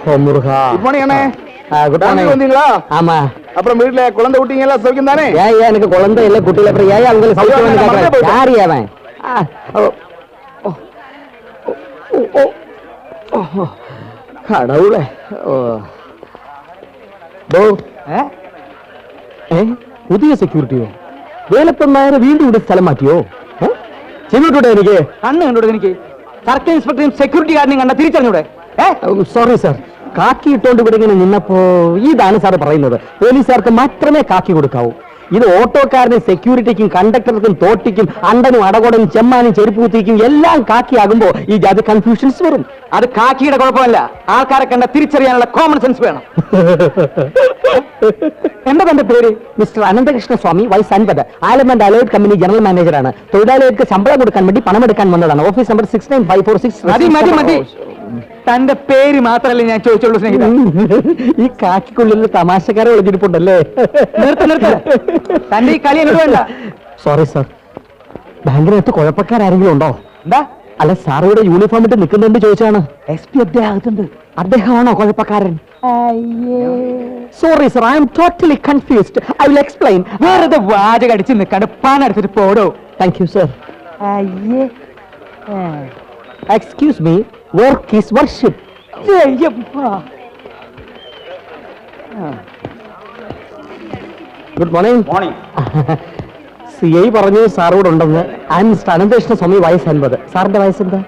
Good morning அண்ணே. Good morning. வந்தீங்களா? ஆமா. அப்புறம் வீட்ல குழந்தை குட்டிங்க எல்லாம் சௌக்கியம் தானே? ஏன் எனக்கு குழந்தை இல்ல குட்டி இல்ல, அப்புறம் ஏன் அவங்களுக்கு சௌக்கியம் கேக்குறேன்? யாரு அவன்? கடவுளே. പുതിയ സെക്യൂരിറ്റിയോ? വേലപ്പന്മാരെ വീണ്ടും ഇവിടെ സ്ഥലം മാറ്റിയോ? ചെവിട്ടൂടെ എനിക്ക്? കണ്ണ് കണ്ടൂടെ എനിക്ക്? സർക്കിൾ ഇൻസ്പെക്ടറും സെക്യൂരിറ്റി ഗാർഡിനെയും കണ്ട തിരിച്ചറിഞ്ഞൂടെ? സോറി സാർ, കാക്കി ഇട്ടോണ്ട് ഇവിടെ ഇങ്ങനെ നിന്നപ്പോ ഇതാണ് സാർ പറയുന്നത്, പോലീസുകാർക്ക് മാത്രമേ കാക്കി കൊടുക്കാവൂ. ഇത് ഓട്ടോക്കാരനും സെക്യൂരിറ്റിക്കും കണ്ടക്ടർക്കും തോട്ടിക്കും അണ്ടനും അടകോടനും ചെമ്മാനും ചെരുപ്പൂത്തിക്കും എല്ലാം കാക്കിയാകുമ്പോ ഈ ജാതി കൺഫ്യൂഷൻസ് വരും. അത് കാക്കിയുടെ കുഴപ്പമല്ല, ആൾക്കാരെ കണ്ട തിരിച്ചറിയാനുള്ള കോമൺ സെൻസ് വേണം. എന്താ തന്റെ പേര്? മിസ്റ്റർ അനന്തകൃഷ്ണ സ്വാമി, വയസ്സ് 50, ആലമന്റ് അലേർട്ട് കമ്പനി ജനറൽ മാനേജറാണ്. തൊഴിലാളികൾക്ക് ശമ്പളം കൊടുക്കാൻ വേണ്ടി പണമെടുക്കാൻ വന്നതാണ്. Office number 69546. മതി മതി മതി, തന്റെ പേര് മാത്രമല്ലേ ഞാൻ ചോദിച്ചുള്ളൂ സ്നേഹിത. ഈ കാക്കിക്കുള്ളിൽ തമാശക്കാരെ ഒളിഞ്ഞിരിപ്പുണ്ടല്ലേ? നിർത്ത് നിർത്ത്, തന്റെ ഈ കളി എന്നോട് വേണ്ട. സോറി സാർ, ബാങ്കിനകത്ത് കുഴപ്പക്കാരെങ്കിലും ഉണ്ടോ? എന്താ? അല്ല, സാറിയുടെ യൂണിഫോം ഇട്ട് നിൽക്കുന്നുണ്ട് ചോദിച്ചാണ്. SP അദ്ദേഹത്തുണ്ട്. അദ്ദേഹമാണോ കുഴപ്പക്കാരൻ? Sorry sir, I am totally confused. I will explain. വേറെ വാചകം അടിച്ച് നിൽക്കാണ്ട് പാനെടുത്തിട്ട് പോടോ. Thank you sir. Excuse me, work is worship. Good morning. Morning. CI പറഞ്ഞു സാറോട് ഉണ്ടെന്ന്. ഐ എം മിസ്റ്റർ അനന്തകൃഷ്ണ സ്വാമി, വയസ്സ് 50. സാറിന്റെ വയസ്സെന്താ?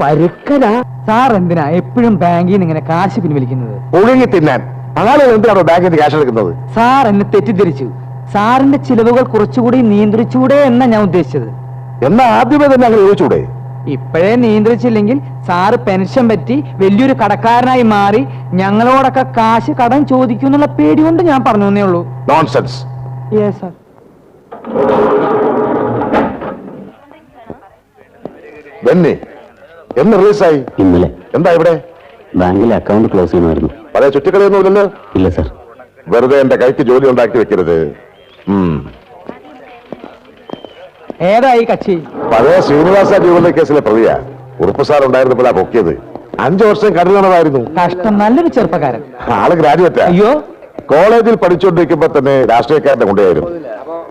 പരുക്കനാ. സാർ എന്തിനാ എപ്പോഴും ബാങ്കിൽ നിന്ന് ഇങ്ങനെ കാശ് പിൻവലിക്കുന്നത്? ഒഴുങ്ങി തിന്നാൻ. ആളെ എന്തിനാണോ ബാങ്കിൽ നിന്ന് ക്യാഷ് എടുക്കുന്നത്? സാർ എന്നെ തെറ്റിദ്ധരിച്ചു. സാറിന്റെ ചിലവുകൾ കുറച്ചുകൂടി നിയന്ത്രിച്ചൂടെ എന്നാ ഞാൻ ഉദ്ദേശിച്ചത്. എന്നാ ആദ്യമേ തന്നെ അങ്ങനെ ചോദിച്ചൂടെ? ഇപ്പോഴേ നിയന്ത്രിച്ചില്ലെങ്കിൽ സാറ് പെൻഷൻ പറ്റി വലിയൊരു കടക്കാരനായി മാറി ഞങ്ങളോടൊക്കെ കാശ് കടം ചോദിക്കുന്നുള്ള പേടി കൊണ്ട് ഞാൻ പറഞ്ഞേ ഉള്ളൂ. നോൺസെൻസ്. Yes sir. ബെന്നി, എന്ന് റിലീസായി? ഇന്നലെ. എന്താ ഇവിടെ? ബാങ്കിലെ അക്കൗണ്ട് ക്ലോസ് ചെയ്യണമായിരുന്നു. പഴയ ചുറ്റിക്കളിയൊന്നുമില്ലല്ലോ? ഇല്ല സർ. വെറുതെ എന്റെ കൈക്ക് ജോലി ഉണ്ടാക്കി വെക്കരുത്. ഏതാ ഈ കക്ഷി? പഴയ ശ്രീനിവാസ ജൂവലറി കേസിലെ പ്രതിയാ. ഉറുപ്പ് സാർ ഉണ്ടായിരുന്നപ്പോഴാ പൊക്കിയത്. 5 വർഷം കഠിനമായിരുന്നു. കഷ്ടം, നല്ലൊരു ചെറുപ്പക്കാരൻ. ആള് ഗ്രാജുവേറ്റാ. അയ്യോ, കോളേജിൽ പഠിച്ചുകൊണ്ടിരിക്കുമ്പോ തന്നെ രാഷ്ട്രീയക്കാരന്റെ കൊണ്ടുപോയായിരുന്നു.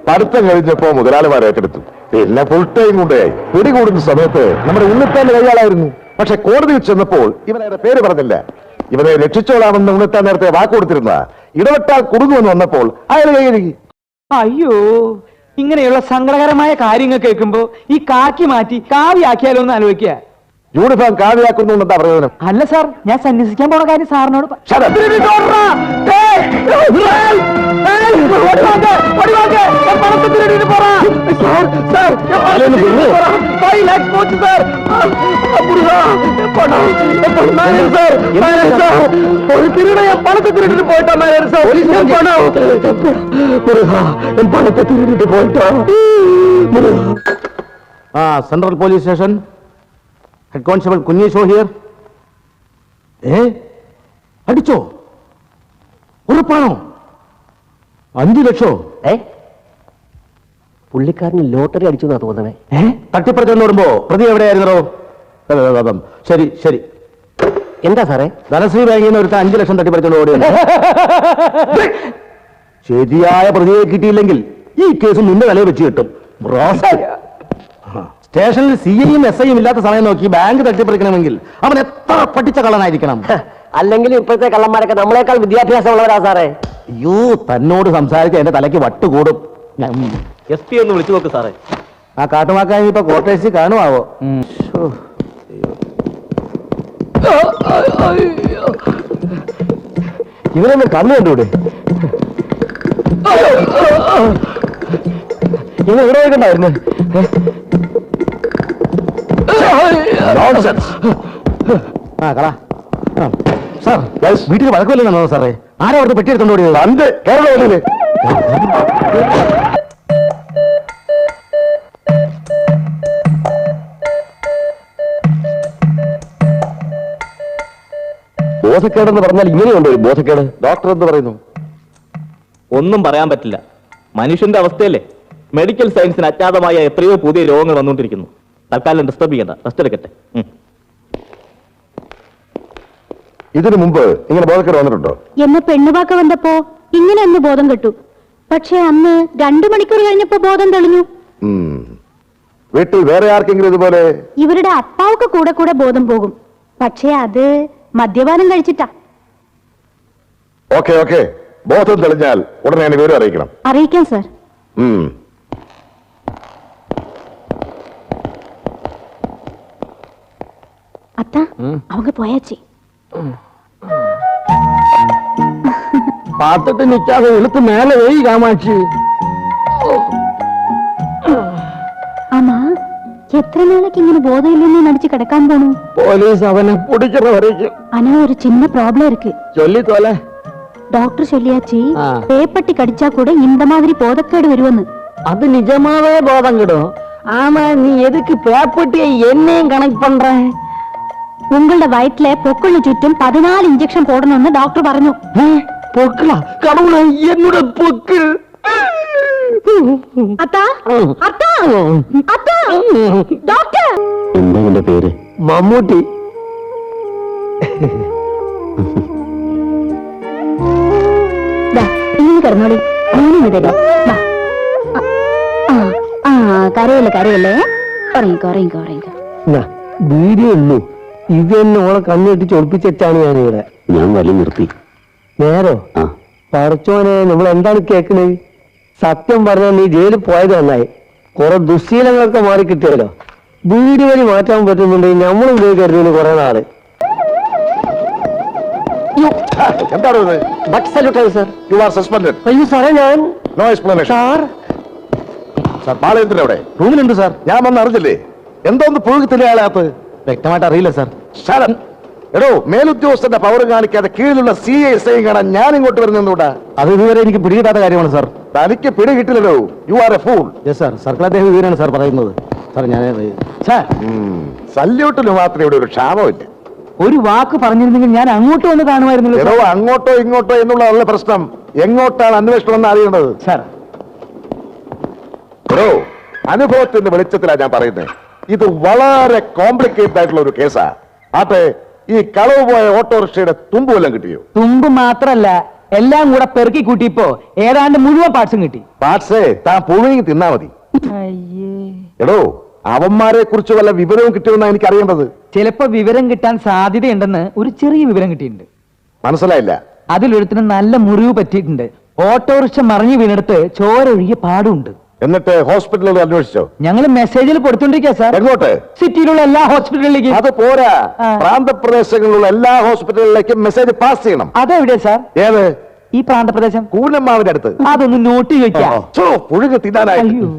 പഠിത്തം കഴിഞ്ഞപ്പോ മുതലാളിമാർ ഏറ്റെടുത്തു. പിന്നെ ഫുൾ ടൈം കൊണ്ടുപോയി. പിടികൂടുന്ന സമയത്ത് നമ്മുടെ ഉണ്ണിത്താന്റെ കൈയാളായിരുന്നു. പക്ഷെ കോടതിയിൽ ചെന്നപ്പോൾ ഇവനയുടെ പേര് പറഞ്ഞില്ല. ഇവനെ രക്ഷിച്ചോളാമെന്ന് ഉണ്ണിത്താൻ നേരത്തെ വാക്ക് കൊടുത്തിരുന്ന. ഇടപെട്ടാൽ കുടുങ്ങുമെന്ന് വന്നപ്പോൾ അയാൾ കൈകഴുകി. അയ്യോ, ഇങ്ങനെയുള്ള സങ്കടകരമായ കാര്യങ്ങൾ കേൾക്കുമ്പോ ഈ കാക്കി മാറ്റി കാവ്യാക്കിയാലോ എന്ന് ആലോചിക്കുക. യൂണിഫോം കാവ്യാക്കുന്നുണ്ടെന്നാ പ്രയോജനം? അല്ല സാർ, ഞാൻ സന്യസിക്കാൻ പോണ കാര്യം സാറിനോട് central police station. Head constable കുഞ്ഞീഷോ ഹിയർ. അടിച്ചോ? ഉറപ്പാണോ? 5 ലക്ഷോ? പുള്ളിക്കാരന് ലോട്ടറി അടിച്ചു എന്നാ തോന്നണേ. തട്ടിപ്പറിച്ചെന്ന് ഓടുമ്പോ പ്രതി എവിടെയായിരുന്നോ? ശരി ശരി. എന്താ സാറേ? ധനശ്രീ ബാങ്കിൽ നിന്ന് ഒരുത്ത 5 ലക്ഷം തട്ടിപ്പറിച്ചോണ്ട് ഓടിയത്. ശരിയായ പ്രതിയെ കിട്ടിയില്ലെങ്കിൽ ഈ കേസ് നിന്റെ തലയിൽ വെച്ച് കിട്ടും. സ്റ്റേഷനിൽ CIയും SIയും ഇല്ലാത്ത സമയം നോക്കി ബാങ്ക് തട്ടിപ്പറിക്കണമെങ്കിൽ അവൻ എത്ര പഠിച്ച കള്ളനായിരിക്കണം. അല്ലെങ്കിൽ ഇപ്പോഴത്തെ കള്ളന്മാരൊക്കെ നമ്മളെക്കാൾ വിദ്യാഭ്യാസമുള്ളവരാ സാറേ. അയ്യോ, തന്നോട് സംസാരിച്ച് എന്റെ തലയ്ക്ക് വട്ടുകൂടും. SP ഒന്ന് വിളിച്ചു നോക്ക് സാറേ. ആ കാട്ടുമാക്കാൻ ഇപ്പൊ കോട്ടേഴ്സിൽ കാണുമാവോ? ഇവരൊന്ന് കണ്ണു കണ്ടൂടെ? ഇവ ഇവിടെ വെക്കണ്ടായിരുന്നു. കളാ സാർ, വീട്ടിൽ വഴക്കമില്ലെന്നാണോ സാറേ? ആരാ അവിടുത്തെ പെട്ടി എടുത്തോണ്ട് ഓടിയത്? അന്ത് കേരള ബോധക്കേടെന്ന് പറഞ്ഞാൽ ഇങ്ങനെയുണ്ടോ ഒരു ബോധക്കേട്? ഡോക്ടർ എന്ത് പറയുന്നു? ഒന്നും പറയാൻ പറ്റില്ല. മനുഷ്യന്റെ അവസ്ഥയല്ലേ. മെഡിക്കൽ സയൻസിന് അജ്ഞാതമായ എത്രയോ പുതിയ രോഗങ്ങൾ വന്നുകൊണ്ടിരിക്കുന്നു. തൽക്കാലം ഡിസ്റ്റർബ് ചെയ്യണ്ട, റെസ്റ്റ് എടുക്കട്ടെ. ഇതിനു മുമ്പ് ഇങ്ങനെ ബോധക്കേട് വന്നിട്ടുണ്ടോ? എന്നെ പെണ്ണുവാക്ക വന്നപ്പോ ഇങ്ങനെ ഒന്ന് ബോധം കെട്ടു. പക്ഷെ അന്ന് 2 മണിക്കൂർ കഴിഞ്ഞപ്പോ ബോധം തെളിഞ്ഞു. വീട്ടിൽ വേറെ ആർക്കെങ്കിലും ഇതുപോലെ? ഇവരുടെ അപ്പാവൊക്കെ കൂടെ കൂടെ ബോധം പോകും. പക്ഷെ അത് മദ്യപാനം കഴിച്ചിട്ടാ. ഓക്കെ ഓക്കെ, ബോധം തെളിഞ്ഞാൽ ഉടനെ എന്നെ വിവരം അറിയിക്കണം. അറിയിക്കാം സാർ. അത്ത அவங்க പോയാച്ചി. പാത്തിട്ട് നിൽക്കാതെ വെളുത്ത് മേലെ പോയി കാമാക്ഷി. ആമാ എത്ര നാളേക്ക് ഇങ്ങനെ ബോധമില്ലെന്ന് നടിച്ച് കിടക്കാൻ പോണു? പോലീസ് അവനെ പിടിക്കണ വരയ്ക്കും. ஆனா ஒரு சின்ன ப்ராப்ளம் இருக்கு. ചൊല്ലി തോലെ. டாக்டர் சொல்லியாச்சு, ஆ. பேப்பட்டி கடிச்சா கூட இந்த மாதிரி போதக்கேடு வருவன்னு. அது நிஜமாவே போதம் கிடும். ஆமா, நீ எதுக்கு பேப்பட்டியை என்னையும் கனெக்ட் பண்ற? உங்களோட வயிற்றுல பொக்குள்ள ചുറ്റും 14 ഇഞ്ചക്ഷൻ போடணும்னு டாக்டர் പറഞ്ഞു. പൊക്കിള കടവുള എന്നോട് പൊക്ക്. അത്താ അത്താ അത്താ ഡോക്ടർ. എന്താ നിന്റെ പേര്? മമ്മൂട്ടി. ഇങ്ങനെ കിടന്നോളി, അങ്ങനെ തരും. കരയല്ലേ കരയല്ലേ, ഉറങ്ങിക്കോ ഉറങ്ങിക്കോ ഉറങ്ങിക്കോ. വീഡിയോ ഉള്ളൂ. ഇത് തന്നെ ഓളെ കണ്ണിട്ട് ചൊളിപ്പിച്ചാണ് ഞാനിവിടെ. ഞാൻ വലി നിർത്തി. നേരോ? പറച്ചോനെ, നമ്മൾ എന്താണ് കേൾക്കണത്? സത്യം പറഞ്ഞാൽ നീ ജയിലിൽ പോയത് നന്നായി. കുറെ ദുശ്ശീലങ്ങളൊക്കെ മാറി കിട്ടിയല്ലോ. വീട് വഴി മാറ്റാൻ പറ്റുന്നുണ്ടെങ്കിൽ നമ്മളും ഉപയോഗിക്കരുന്നു കുറെ നാള്. എന്താണ് ഇത്? സർ. You are suspended. അയ്യോ സാറേ, ഞാൻ no explanation. Sir sir Balachandran എവിടെ? റൂമിലുണ്ട് സാർ. ഞാൻ വന്ന് അറിഞ്ഞില്ലേ? എന്തോന്ന് പുഴുകത്തില്ല അയാളകത്ത്? വ്യക്തമായിട്ട് അറിയില്ല സാർ. ശരൺ, എടോ, മേലുദ്യോഗസ്ഥന്റെ പവർ കാണിക്കാതെ കീഴിലുള്ള CSI കാണാൻ ഞാൻ ഇങ്ങോട്ട് വരുന്നൂടാ. അത് ഇതുവരെ എനിക്ക് പിടികിട്ടാത്ത കാര്യമാണ് സാർ. തനിക്ക് പിടി കിട്ടില്ലല്ലോ. You are a fool. Yes sir. Circle അദ്ദേഹം വിവരമാണ് സാർ പറയുന്നത്. സാർ ഞാൻ സാർ സല്യൂട്ടിന് മാത്രമേ ഇവിടെ ഒരു ക്ഷാമമില്ല. ഒരു വാക്ക് പറഞ്ഞിരുന്നെങ്കിൽ ഞാൻ അങ്ങോട്ട് വന്ന് കാണുമായിരുന്നല്ലോ എടോ, അങ്ങോട്ടോ ഇങ്ങോട്ടോ എന്നുള്ളതല്ല പ്രശ്നം, എങ്ങോട്ടാണ് അന്വേഷണം എന്ന് അറിയേണ്ടത്. സാർ. എടോ, അനുഭവത്തിന്റെ വെളിച്ചത്തിലാണ് ഞാൻ പറയുന്നത്. ഇത് വളരെ കോംപ്ലിക്കേറ്റഡ് ആയിട്ടുള്ള ഒരു കേസാ. ആട്ടെ, ഈ കളവ് പോയ ഓട്ടോറിക്ഷയുടെ തുമ്പ് വല്ലതും കിട്ടിയോ? തുമ്പ് മാത്രല്ല, എല്ലാം കൂടെ പെറുക്കി കൂട്ടിയപ്പോ ഏതാണ്ട് മുഴുവൻ പാർട്സും കിട്ടി. പാട്സേ, താൻ പുഴുങ്ങി തിന്നാ മതി. എടോ, അവന്മാരെ കുറിച്ച് വല്ല വിവരവും കിട്ടിയെന്നാണ് എനിക്ക് അറിയേണ്ടത്. ചിലപ്പോ വിവരം കിട്ടാൻ സാധ്യതയുണ്ടെന്ന് ഒരു ചെറിയ വിവരം കിട്ടിയിട്ടുണ്ട്. മനസ്സിലായില്ല. അതിലൊരുത്തിന് നല്ല മുറിവ് പറ്റിയിട്ടുണ്ട്. ഓട്ടോറിക്ഷ മറിഞ്ഞു വീണെടുത്ത് ചോര ഒഴുകിയ പാടുണ്ട്. എന്നിട്ട് ഹോസ്പിറ്റലുകൾ അന്വേഷിച്ചോ? ഞങ്ങൾ മെസ്സേജിൽ കൊടുത്തോണ്ടിരിക്കുക സാർ. എങ്ങോട്ട്? സിറ്റിയിലുള്ള എല്ലാ ഹോസ്പിറ്റലുകളിലേക്കും. അത് പോരാ, ആ. പ്രാന്തപ്രദേശങ്ങളിലുള്ള എല്ലാ ഹോസ്പിറ്റലുകളിലേക്കും മെസ്സേജ് പാസ് ചെയ്യണം. അതെവിടെയാ സാർ? ഏത്? ഈ പ്രാന്തപ്രദേശം കൂനമ്മാവിന്റെ അടുത്ത്. അതൊന്ന് നോട്ട് വെക്കാം. പുഴുങ്ങി തിന്നാനായി അയ്യോ.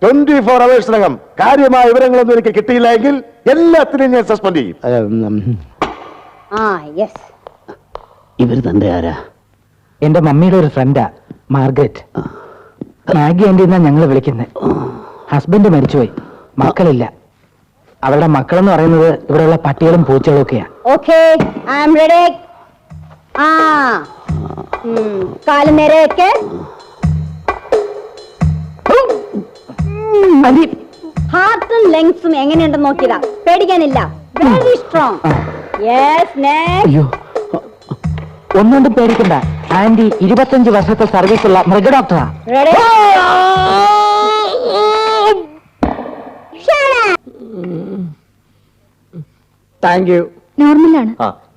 24 അവേഴ്സിനകം കാര്യമായ വിവരങ്ങളൊന്നും എനിക്ക് കിട്ടിയില്ലെങ്കിൽ എല്ലാത്തിനെയും ഞാൻ സസ്പെൻഡ് ചെയ്യും. ഇവര് തന്റെ ആരാ? എന്റെ മമ്മിയുടെ ഒരു ഫ്രണ്ടാ, മാർഗരറ്റ്. മാഗി ആന്റി എന്നാ ഞങ്ങൾ വിളിക്കുന്നത്. ഹസ്ബൻഡ് മരിച്ചുപോയി, മക്കളില്ല. അവരുടെ മക്കളെന്ന് പറയുന്നത് ഇവിടെയുള്ള പട്ടികളും പൂച്ചകളും ഒക്കെയാ. Okay, I am ready. കാല് നേരെ വെക്ക്. ഹാർട്ടും ലങ്സും എങ്ങനെയുണ്ടെന്ന് നോക്കിയതാ, പേടിക്കാനില്ല. Very strong. Yes, next. അയ്യോ, ഒന്നുകൊണ്ടും പേടിക്കണ്ട. ആന്റി 25 വർഷത്തെ സർവീസുള്ള മൃഗ ഡോക്ടറാ. റെഡി. Thank you. നോർമലാണ്.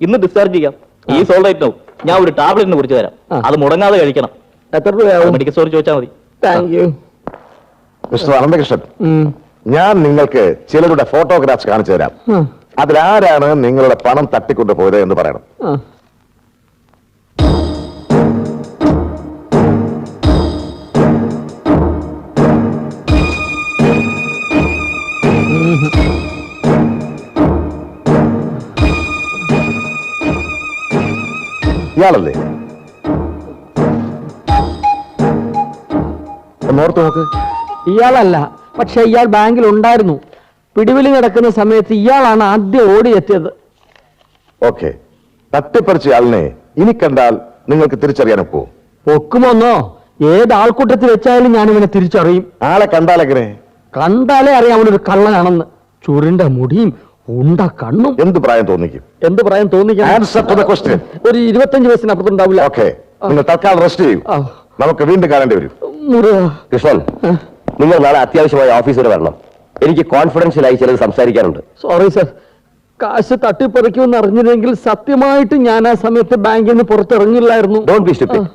ഇന്ന് ഡിസ്ചാർജ് ചെയ്യാം. ഈ സോൾറൈറ്റ് ആവും. ഞാൻ ഒരു ടാബ്ലറ്റിനെ കുറിച്ച് തരാം. അത് മുടങ്ങാതെ കഴിക്കണം. എത്ര രൂപയാവും? മെഡിക്കൽ സ്റ്റോർ ചോദിച്ചാൽ മതി. Thank you. മിസ്റ്റർ അനന്തകൃഷ്ണൻ, ഞാൻ നിങ്ങൾക്ക് ചിലരുടെ ഫോട്ടോഗ്രാഫ്സ് കാണിച്ചു തരാം. അതിലാരാണ് നിങ്ങളുടെ പണം തട്ടിക്കൊണ്ടു പോയത് എന്ന് പറയണം. ഇയാളല്ലേ? ഓർത്ത് നോക്ക്. ഇയാളല്ല, പക്ഷെ ഇയാൾ ബാങ്കിൽ ഉണ്ടായിരുന്നു. പിടിവിലി നടക്കുന്ന സമയത്ത് ഇയാളാണ് ആദ്യം ഓടിയെത്തിയത്. ഓക്കെ, തട്ടിപ്പറിച്ച ആളിനെ ഇനി കണ്ടാൽ നിങ്ങൾക്ക് തിരിച്ചറിയാൻ ഒക്കുമോ? പൊക്കുമോന്നോ? ഏത് ആൾക്കൂട്ടത്തിൽ വെച്ചാലും ഞാൻ ഇവനെ തിരിച്ചറിയും. ആളെ കണ്ടാലെങ്ങനെ? കണ്ടാലേ അറിയാം അവനൊരു കള്ളനാണെന്ന്. ചുരുണ്ട മുടിയും ഉണ്ട കണ്ണും. എന്ത് പ്രായം തോന്നിക്കും? എന്ത് പറയാൻ തോന്നിക്കാൻ? Answer to the question. ഒരു 25 വയസ്സിനപ്പുറത്തുണ്ടാവില്ല. ഓക്കെ, നിങ്ങൾ തൽക്കാലം റെസ്റ്റ് ചെയ്യൂ. ആ. നമുക്ക് വീണ്ടും കാണേണ്ടി വരും. മുരുക. കൃഷ്ണൻ, നിങ്ങൾ നാളെ അത്യാവശ്യമായി ഓഫീസ് വരെ വരണം. എനിക്ക് കോൺഫിഡൻഷ്യലായി ചിലത് സംസാരിക്കാനുണ്ട്. സോറി സർ, കാശ് തട്ടിപ്പറിക്കുമെന്ന് അറിഞ്ഞില്ലെങ്കിൽ സത്യമായിട്ട് ഞാൻ ആ സമയത്ത് ബാങ്കിൽ നിന്ന് പുറത്തിറങ്ങില്ലായിരുന്നു. Don't be stupid.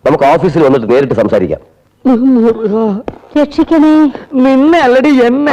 നമുക്ക് ഓഫീസിൽ വന്നിട്ട് നേരിട്ട് സംസാരിക്കാം. മുരുക, രക്ഷിക്കണേ. നിന്നെ അല്ലടി എന്നെ.